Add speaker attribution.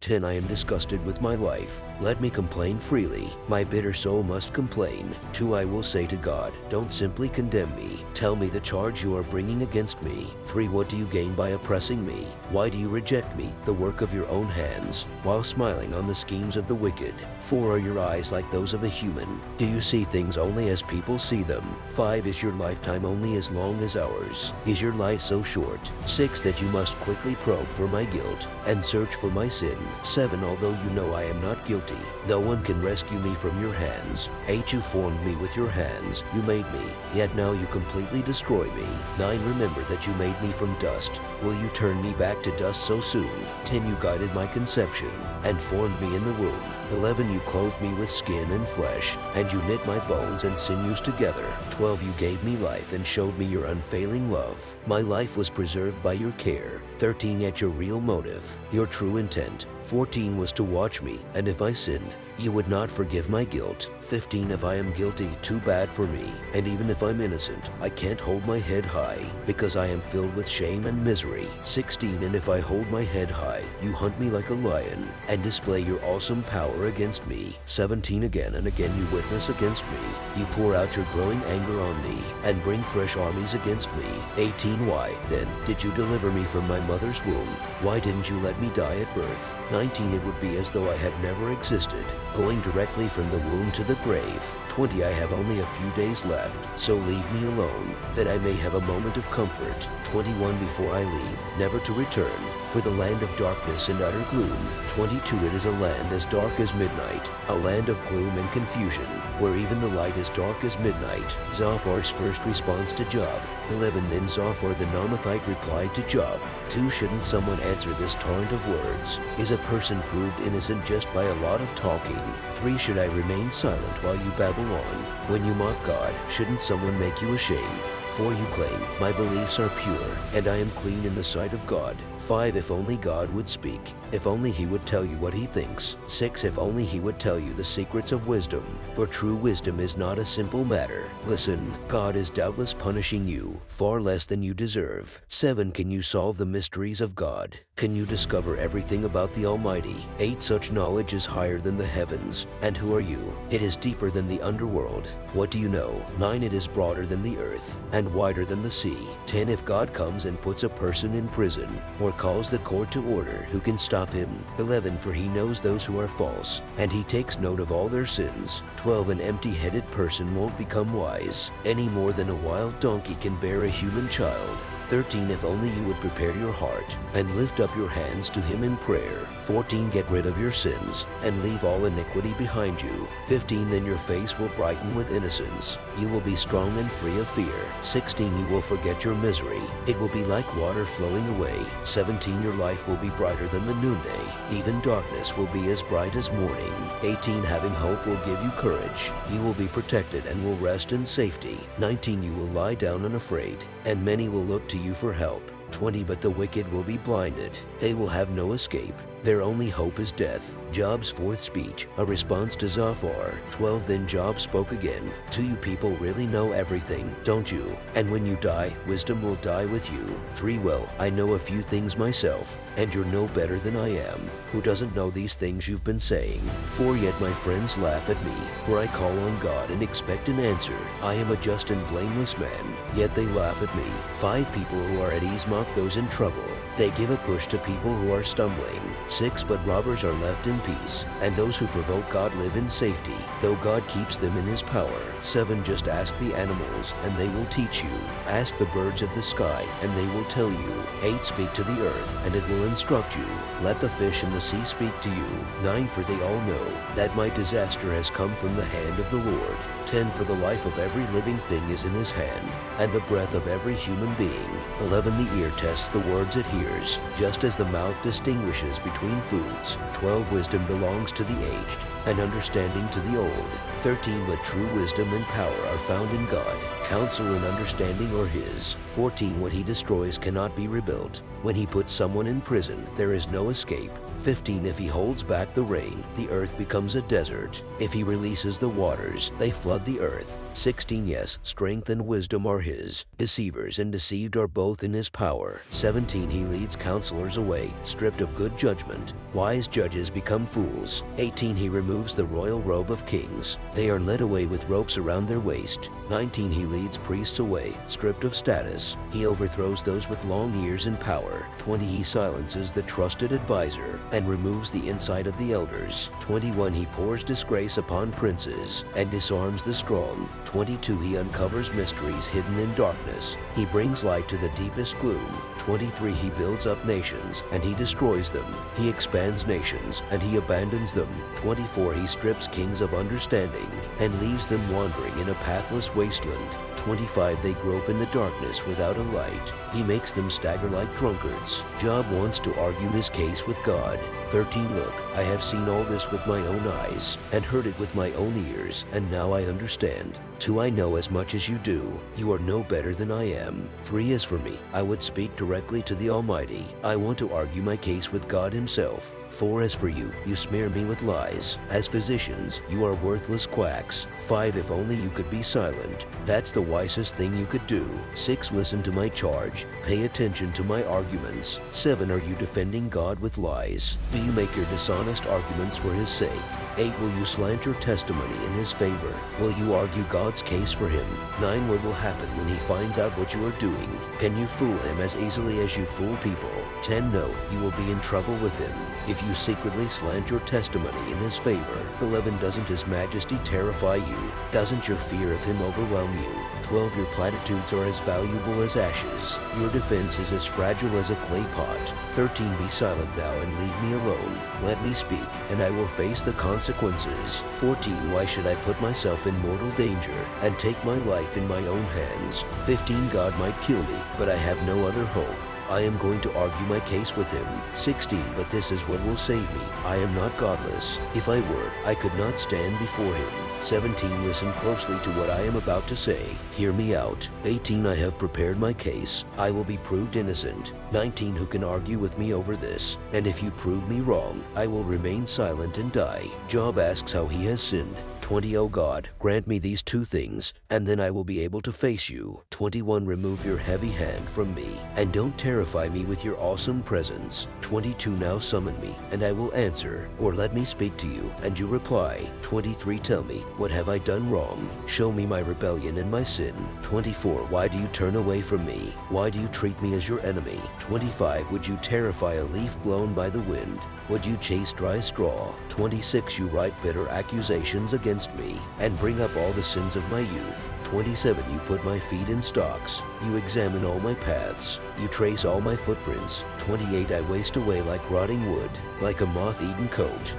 Speaker 1: 10 I am disgusted with my life. Let me complain freely. My bitter soul must complain. 2 I will say to God, don't simply condemn me. Tell me the charge you are bringing against me. 3 What do you gain by oppressing me? Why do you reject me, the work of your own hands, while smiling on the schemes of the wicked? 4 Are your eyes like those of a human? Do you see things only as people see them? 5 Is your lifetime only as long as ours? Is your life so short? 6 That you must quickly probe for my guilt and search for my sin. 7 Although you know I am not guilty, no one can rescue me from your hands. 8 You formed me with your hands. You made me, yet now you completely destroy me. 9 Remember that you made me from dust. Will you turn me back to dust so soon? 10 You guided my conception and formed me in the womb. 11 You clothed me with skin and flesh, and you knit my bones and sinews together. 12 You gave me life and showed me your unfailing love. My life was preserved by your care. 13 Yet your real motive, your true intent. 14 was to watch me, and if I sinned, you would not forgive my guilt. 15 If I am guilty, too bad for me, and even if I'm innocent, I can't hold my head high, because I am filled with shame and misery. 16 And if I hold my head high, you hunt me like a lion, and display your awesome power against me. 17 Again and again you witness against me. You pour out your growing anger on me, and bring fresh armies against me. 18 Why, then, did you deliver me from my mother's womb? Why didn't you let me die at birth? 19 It would be as though I had never existed, going directly from the womb to the grave. 20 I have only a few days left, so leave me alone, that I may have a moment of comfort. 21 Before I leave, never to return, for the land of darkness and utter gloom. 22 It is a land as dark as midnight, a land of gloom and confusion, where even the light is dark as midnight. Zophar's first response to Job. 11 Then Zophar the Naamathite replied to Job, 2 Shouldn't someone answer this torrent of words? Is a person proved innocent just by a lot of talking? 3 Should I remain silent while you babble on? When you mock God, shouldn't someone make you ashamed? 4 You claim, my beliefs are pure, and I am clean in the sight of God. 5 If only God would speak. If only he would tell you what he thinks. 6 If only he would tell you the secrets of wisdom. For true wisdom is not a simple matter. Listen, God is doubtless punishing you, far less than you deserve. 7 Can you solve the mysteries of God? Can you discover everything about the Almighty? 8 Such knowledge is higher than the heavens. And who are you? It is deeper than the underworld. What do you know? 9 It is broader than the earth, and wider than the sea. 10 If God comes and puts a person in prison, or calls the court to order, who can stop him? 11 For he knows those who are false, and he takes note of all their sins. 12 An empty-headed person won't become wise, any more than a wild donkey can bear a human child. 13 If only you would prepare your heart, and lift up your hands to him in prayer. 14 Get rid of your sins, and leave all iniquity behind you. 15 Then your face will brighten with innocence. You will be strong and free of fear. 16 You will forget your misery. It will be like water flowing away. 17 Your life will be brighter than the noonday. Even darkness will be as bright as morning. 18 Having hope will give you courage. You will be protected and will rest in safety. 19 You will lie down unafraid, and many will look to you for help. 20 But the wicked will be blinded. They will have no escape. Their only hope is death. Job's fourth speech, a response to Zophar. 12 Then Job spoke again. Do you people really know everything, don't you? And when you die, wisdom will die with you. 3 Well, I know a few things myself, and you're no better than I am. Who doesn't know these things you've been saying? 4 Yet my friends laugh at me, for I call on God and expect an answer. I am a just and blameless man, yet they laugh at me. 5 People who are at ease mock those in trouble. They give a push to people who are stumbling. 6 But robbers are left in peace, and those who provoke God live in safety, though God keeps them in his power. 7 Just ask the animals, and they will teach you. Ask the birds of the sky, and they will tell you. 8 Speak to the earth, and it will instruct you. Let the fish in the sea speak to you. 9 For they all know that my disaster has come from the hand of the Lord. 10 For the life of every living thing is in his hand, and the breath of every human being. 11 The ear tests the words it hears, just as the mouth distinguishes between foods. 12 Wisdom belongs to the aged, and understanding to the old. 13 But true wisdom and power are found in God. Counsel and understanding are his. 14 What he destroys cannot be rebuilt. When he puts someone in prison, there is no escape. 15 If he holds back the rain, the earth becomes a desert. If he releases the waters, they flood the earth. 16 Yes, strength and wisdom are his. Deceivers and deceived are both in his power. 17 He leads counselors away, stripped of good judgment. Wise judges become fools. 18 He removes the royal robe of kings. They are led away with ropes around their waist. 19 He leads priests away, stripped of status. He overthrows those with long ears and power. 20 He silences the trusted advisor and removes the insight of the elders. 21 He pours disgrace upon princes and disarms the strong. 22 He uncovers mysteries hidden in darkness. He brings light to the deepest gloom. 23 He builds up nations and he destroys them. He expands nations and he abandons them. 24 He strips kings of understanding and leaves them wandering in a pathless wasteland. 25 They grope in the darkness without a light. He makes them stagger like drunkards. Job wants to argue his case with God. 13 Look, I have seen all this with my own eyes and heard it with my own ears, and now I understand. 2 I know as much as you do. You are no better than I am. 3 As for me, I would speak directly to the Almighty. I want to argue my case with God himself. 4 As for you, you smear me with lies. As physicians, you are worthless quacks. 5 If only you could be silent. That's the wisest thing you could do. 6 Listen to my charge. Pay attention to my arguments. 7 Are you defending God with lies? Do you make your dishonest arguments for his sake? 8 Will you slant your testimony in his favor? Will you argue God's case for him? 9 What will happen when he finds out what you are doing? Can you fool him as easily as you fool people? 10 No, you will be in trouble with him if you secretly slant your testimony in his favor. 11 Doesn't his majesty terrify you? Doesn't your fear of him overwhelm you? 12 Your platitudes are as valuable as ashes. Your defense is as fragile as a clay pot. 13 Be silent now and leave me alone. Let me speak, and I will face the consequences. 14 Why should I put myself in mortal danger and take my life in my own hands? 15 God might kill me, but I have no other hope. I am going to argue my case with him. 16 But this is what will save me. I am not godless. If I were, I could not stand before him. 17 Listen closely to what I am about to say. Hear me out. 18 I have prepared my case. I will be proved innocent. 19 Who can argue with me over this? And if you prove me wrong, I will remain silent and die. Job asks how he has sinned. 20 O God, grant me these 2 things, and then I will be able to face you. 21 Remove your heavy hand from me, and don't terrify me with your awesome presence. 22 Now summon me, and I will answer, or let me speak to you, and you reply. 23 Tell me, what have I done wrong? Show me my rebellion and my sin. 24 Why do you turn away from me? Why do you treat me as your enemy? 25 Would you terrify a leaf blown by the wind? Would you chase dry straw? 26 You write bitter accusations against me and bring up all the sins of my youth. 27 You put my feet in stocks. You examine all my paths. You trace all my footprints. 28 I waste away like rotting wood, like a moth-eaten coat.